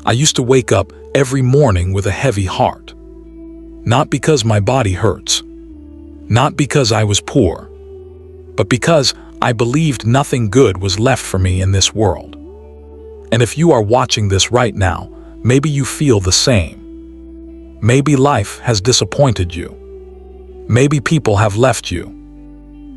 I used to wake up every morning with a heavy heart. Not because my body hurts, not because I was poor, but because I believed nothing good was left for me in this world. And if you are watching this right now, maybe you feel the same. Maybe life has disappointed you. Maybe people have left you.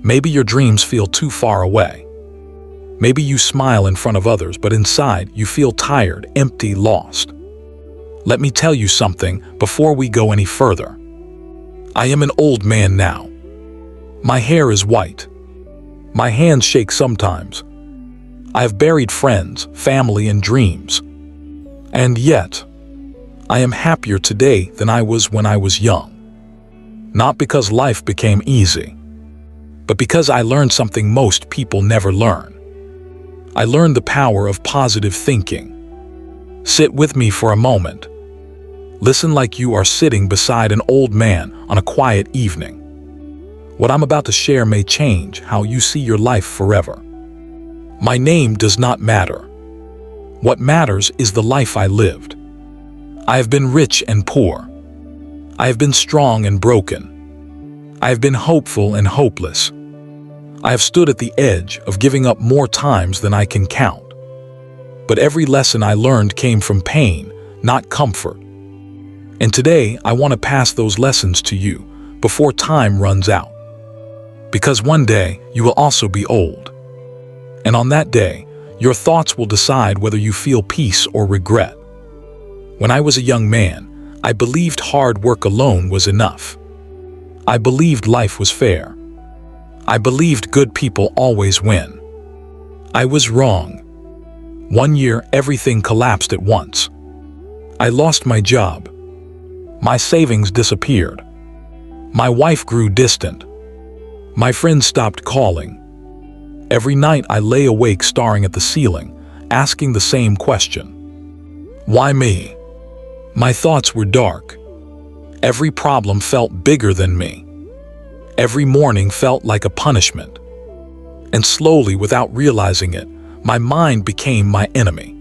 Maybe your dreams feel too far away. Maybe you smile in front of others, but inside you feel tired, empty, lost. Let me tell you something before we go any further. I am an old man now. My hair is white. My hands shake sometimes. I have buried friends, family, and dreams. And yet, I am happier today than I was when I was young. Not because life became easy, but because I learned something most people never learn. I learned the power of positive thinking. Sit with me for a moment. Listen like you are sitting beside an old man on a quiet evening. What I'm about to share may change how you see your life forever. My name does not matter. What matters is the life I lived. I have been rich and poor. I have been strong and broken. I have been hopeful and hopeless. I have stood at the edge of giving up more times than I can count. But every lesson I learned came from pain, not comfort. And today I want to pass those lessons to you before time runs out. Because one day you will also be old. And on that day, your thoughts will decide whether you feel peace or regret. When I was a young man, I believed hard work alone was enough. I believed life was fair. I believed good people always win. I was wrong. One year, everything collapsed at once. I lost my job. My savings disappeared. My wife grew distant. My friends stopped calling. Every night I lay awake staring at the ceiling, asking the same question. Why me? My thoughts were dark. Every problem felt bigger than me. Every morning felt like a punishment. And slowly, without realizing it, my mind became my enemy.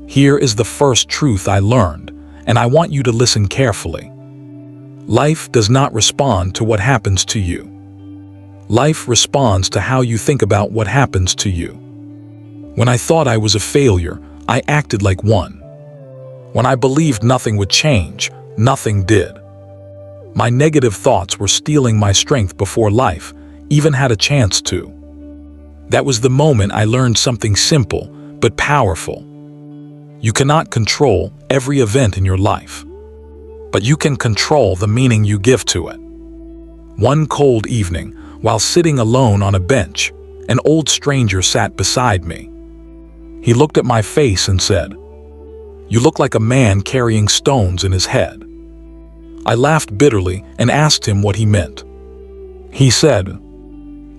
Here is the first truth I learned, and I want you to listen carefully. Life does not respond to what happens to you. Life responds to how you think about what happens to you. When I thought I was a failure, I acted like one. When I believed nothing would change, nothing did. My negative thoughts were stealing my strength before life even had a chance to. That was the moment I learned something simple but powerful. You cannot control every event in your life, but you can control the meaning you give to it. One cold evening, while sitting alone on a bench, an old stranger sat beside me. He looked at my face and said, "You look like a man carrying stones in his head." I laughed bitterly and asked him what he meant. He said,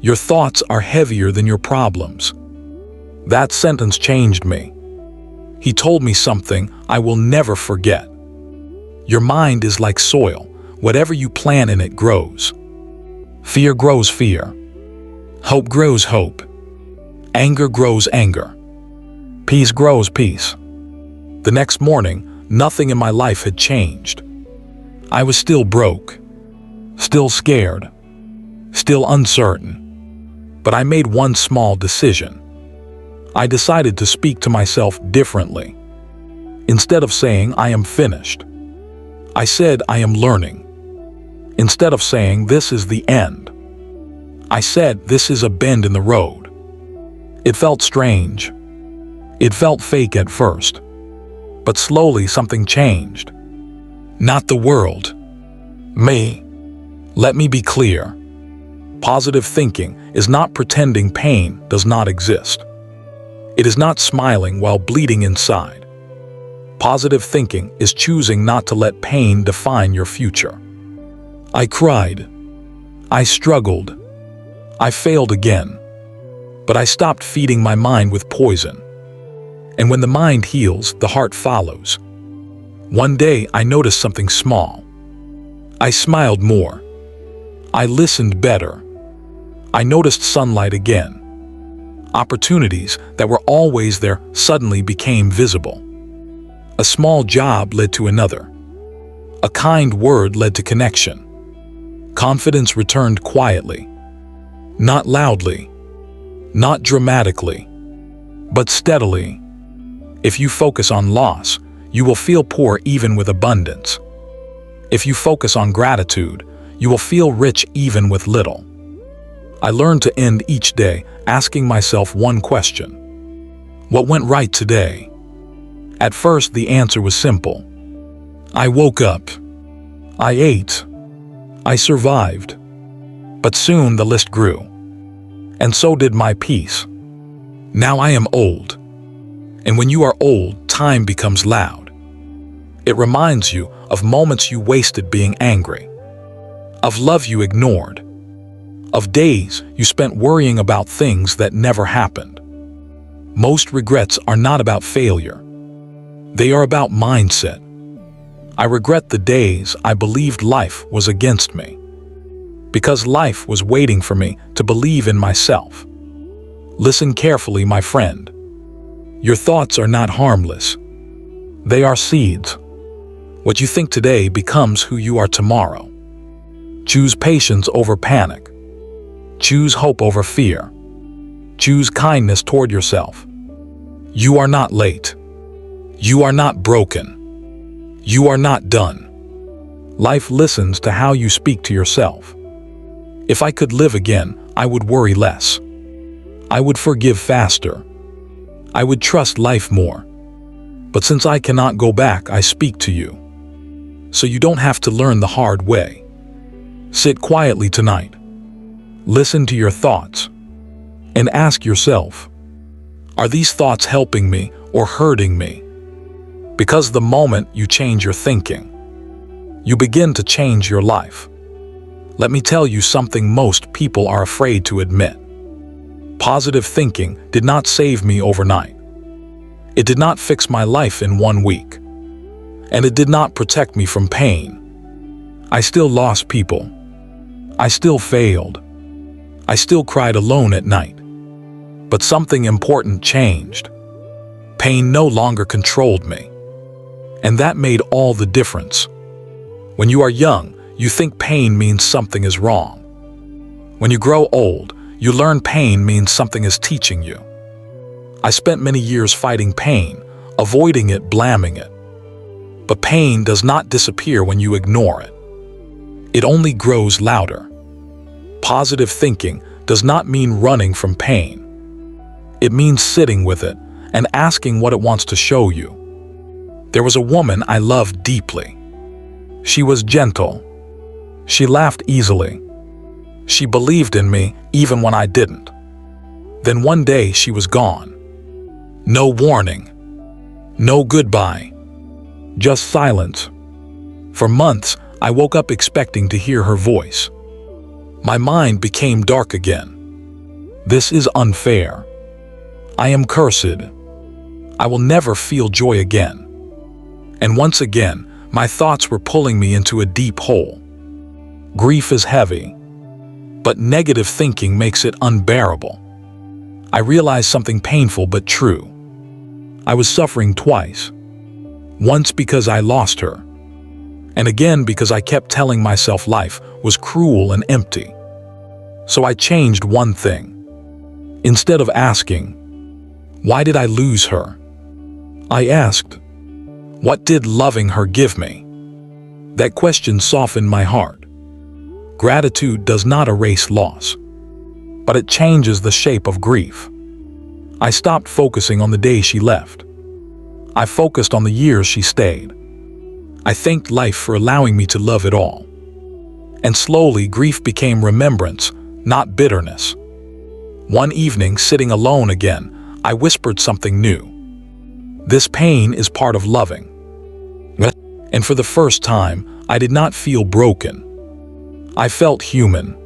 "Your thoughts are heavier than your problems." That sentence changed me. He told me something I will never forget. Your mind is like soil. Whatever you plant in it grows. Fear grows fear. Hope grows hope. Anger grows anger. Peace grows peace. The next morning, nothing in my life had changed. I was still broke, still scared, still uncertain. But I made one small decision. I decided to speak to myself differently. Instead of saying, "I am finished," I said, "I am learning." Instead of saying, "This is the end," I said, "This is a bend in the road." It felt strange. It felt fake at first. But slowly something changed. Not the world. Me. Let me be clear. Positive thinking is not pretending pain does not exist. It is not smiling while bleeding inside. Positive thinking is choosing not to let pain define your future. I cried. I struggled. I failed again. But I stopped feeding my mind with poison. And when the mind heals, the heart follows. One day I noticed something small. I smiled more. I listened better. I noticed sunlight again. Opportunities that were always there suddenly became visible. A small job led to another. A kind word led to connection. Confidence returned quietly. Not loudly, not dramatically, but steadily. If you focus on loss, you will feel poor even with abundance. If you focus on gratitude, you will feel rich even with little. I learned to end each day asking myself one question. What went right today? At first, the answer was simple. I woke up. I ate. I survived. But soon the list grew. And so did my peace. Now I am old. And when you are old, time becomes loud. It reminds you of moments you wasted being angry, of love you ignored, of days you spent worrying about things that never happened. Most regrets are not about failure. They are about mindset. I regret the days I believed life was against me, because life was waiting for me to believe in myself. Listen carefully, my friend. Your thoughts are not harmless. They are seeds. What you think today becomes who you are tomorrow. Choose patience over panic. Choose hope over fear. Choose kindness toward yourself. You are not late. You are not broken. You are not done. Life listens to how you speak to yourself. If I could live again, I would worry less. I would forgive faster. I would trust life more. But since I cannot go back, I speak to you. So you don't have to learn the hard way. Sit quietly tonight. Listen to your thoughts. And ask yourself, are these thoughts helping me or hurting me? Because the moment you change your thinking, you begin to change your life. Let me tell you something most people are afraid to admit. Positive thinking did not save me overnight. It did not fix my life in 1 week. And it did not protect me from pain. I still lost people. I still failed. I still cried alone at night. But something important changed. Pain no longer controlled me. And that made all the difference. When you are young, you think pain means something is wrong. When you grow old, you learn pain means something is teaching you. I spent many years fighting pain, avoiding it, blaming it. But pain does not disappear when you ignore it. It only grows louder. Positive thinking does not mean running from pain. It means sitting with it and asking what it wants to show you. There was a woman I loved deeply. She was gentle. She laughed easily. She believed in me even when I didn't. Then one day she was gone. No warning. No goodbye. Just silence. For months, I woke up expecting to hear her voice. My mind became dark again. This is unfair. I am cursed. I will never feel joy again. And once again, my thoughts were pulling me into a deep hole. Grief is heavy, but negative thinking makes it unbearable. I realized something painful but true. I was suffering twice. Once because I lost her, and again because I kept telling myself life was cruel and empty. So I changed one thing. Instead of asking, why did I lose her? I asked, what did loving her give me? That question softened my heart. Gratitude does not erase loss, but it changes the shape of grief. I stopped focusing on the day she left. I focused on the years she stayed. I thanked life for allowing me to love it all. And slowly, grief became remembrance, not bitterness. One evening, sitting alone again, I whispered something new. This pain is part of loving. And for the first time, I did not feel broken. I felt human.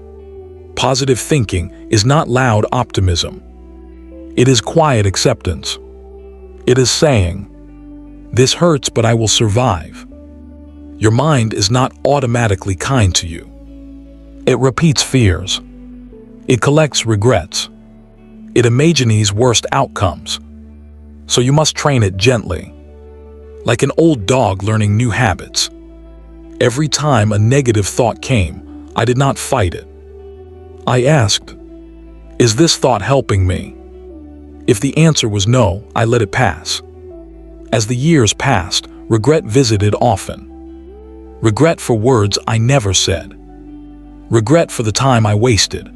Positive thinking is not loud optimism. It is quiet acceptance. It is saying, this hurts, but I will survive. Your mind is not automatically kind to you. It repeats fears. It collects regrets. It imagines worst outcomes. So you must train it gently. like an old dog learning new habits. Every time a negative thought came, I did not fight it. I asked, "Is this thought helping me?" If the answer was no, I let it pass. As the years passed, regret visited often. Regret for words I never said. Regret for the time I wasted.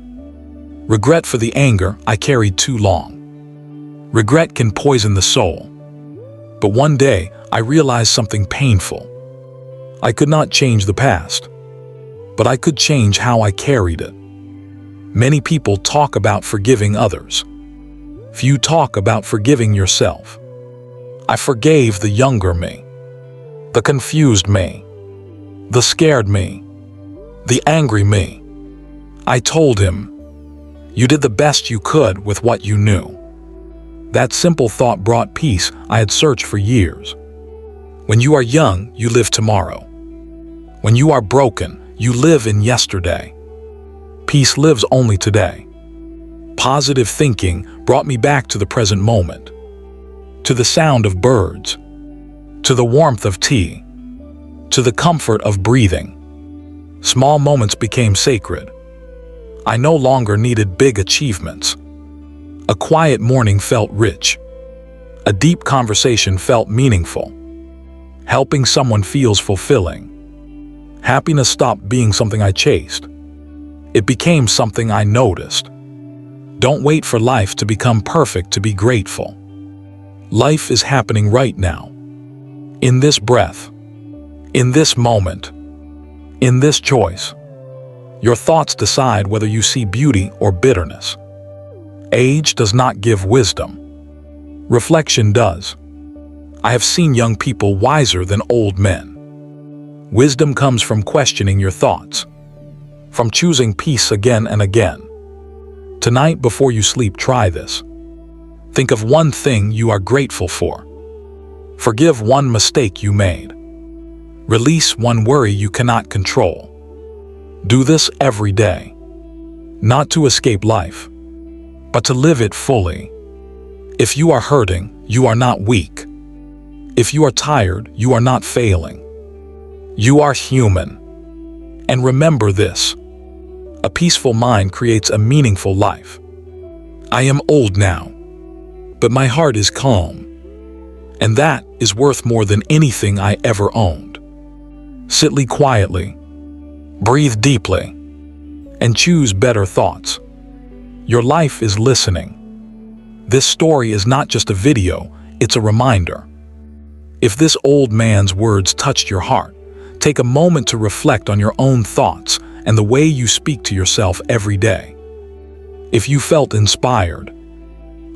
Regret for the anger I carried too long. Regret can poison the soul. But one day, I realized something painful. I could not change the past, but I could change how I carried it. Many people talk about forgiving others. Few talk about forgiving yourself. I forgave the younger me, the confused me, the scared me, the angry me. I told him, "You did the best you could with what you knew." That simple thought brought peace I had searched for years. When you are young, you live tomorrow. When you are broken, you live in yesterday. Peace lives only today. Positive thinking brought me back to the present moment, to the sound of birds, to the warmth of tea, to the comfort of breathing. Small moments became sacred. I no longer needed big achievements. A quiet morning felt rich. A deep conversation felt meaningful. Helping someone feels fulfilling. Happiness stopped being something I chased. It became something I noticed. Don't wait for life to become perfect to be grateful. Life is happening right now. In this breath. In this moment. In this choice. Your thoughts decide whether you see beauty or bitterness. Age does not give wisdom. Reflection does. I have seen young people wiser than old men. Wisdom comes from questioning your thoughts, from choosing peace again and again. Tonight, before you sleep, try this. Think of one thing you are grateful for. Forgive one mistake you made. Release one worry you cannot control. Do this every day. Not to escape life, but to live it fully. If you are hurting, you are not weak. If you are tired, you are not failing. You are human. And remember this: a peaceful mind creates a meaningful life. I am old now, but my heart is calm. And that is worth more than anything I ever owned. Sit quietly, breathe deeply, and choose better thoughts. Your life is listening. This story is not just a video, it's a reminder. If this old man's words touched your heart, take a moment to reflect on your own thoughts and the way you speak to yourself every day. If you felt inspired,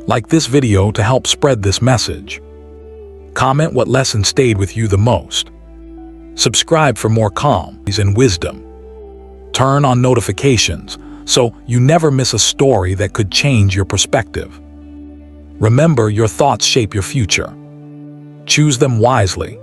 like this video to help spread this message. Comment what lesson stayed with you the most. Subscribe for more calm and wisdom. Turn on notifications so you never miss a story that could change your perspective. Remember, your thoughts shape your future. Choose them wisely